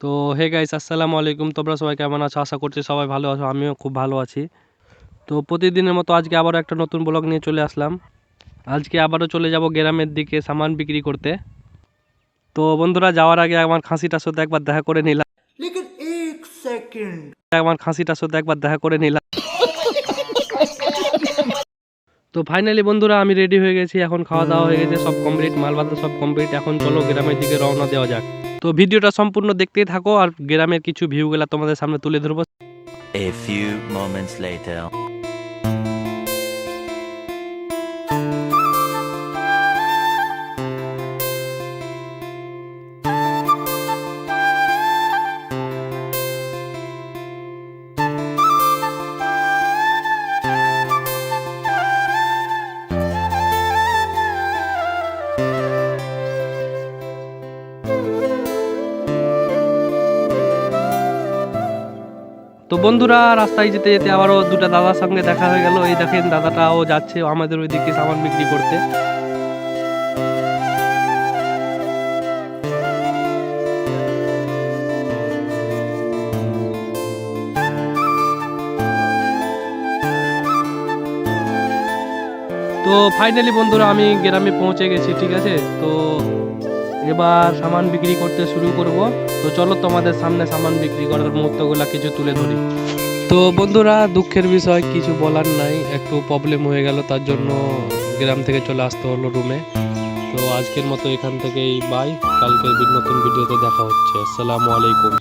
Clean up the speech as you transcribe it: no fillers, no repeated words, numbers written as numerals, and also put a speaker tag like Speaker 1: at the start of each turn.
Speaker 1: তো hey guys, আসসালামু আলাইকুম। তোমরা সবাই কেমন আছো? আশা করছি সবাই ভালো আছো, আমিও খুব ভালো আছি। তো প্রতিদিনের মতো আজকে আবারও একটা নতুন ব্লগ নিয়ে চলে আসলাম। আজকে আবারও চলে যাব গ্রামের দিকে সামান বিক্রি করতে। তো বন্ধুরা, যাওয়ার আগে আমার খাসিটার সাথে একবার দেখা করে নিলাম।
Speaker 2: लेकिन एक सेकंड
Speaker 1: আমার খাসিটার সাথে একবার দেখা করে নিলাম। তো ফাইনালি বন্ধুরা, আমি রেডি হয়ে গেছি। এখন খাওয়া দাওয়া হয়ে গেছে, সব কমপ্লিট, মাল বাঁধা সব কমপ্লিট। এখন চলো গ্রামের দিকে রওনা দেওয়া যাক। তো ভিডিওটা সম্পূর্ণ দেখতেই থাকো, আর গ্রামের কিছু ভিউগুলা তোমাদের সামনে তুলে ধরবো।
Speaker 3: A few moments later.
Speaker 1: তো বন্ধুরা, রাস্তায় যেতে যেতে আবারও দুটো দাদার সঙ্গে দেখা হয়ে গেল। এই দেখেন, দাদাটাও যাচ্ছে আমাদের ওইদিকে সামান বিক্রি করতে। তো ফাইনালি বন্ধুরা, আমি গ্রামে পৌঁছে গেছি, ঠিক আছে। তো এবার সামান বিক্রি করতে শুরু করব। তো চলো তোমাদের সামনে সামান বিক্রি করার মুহূর্তগুলো কিছু তুলে ধরি। তো বন্ধুরা, দুঃখের বিষয়, কিছু বলার নাই, একটু প্রবলেম হয়ে গেল, তার জন্য গ্রাম থেকে চলে আসতে হলো রুমে। তো আজকের মতো এখান থেকেই বাই, কালকের নতুন ভিডিওতে দেখা হচ্ছে। আসসালামু আলাইকুম।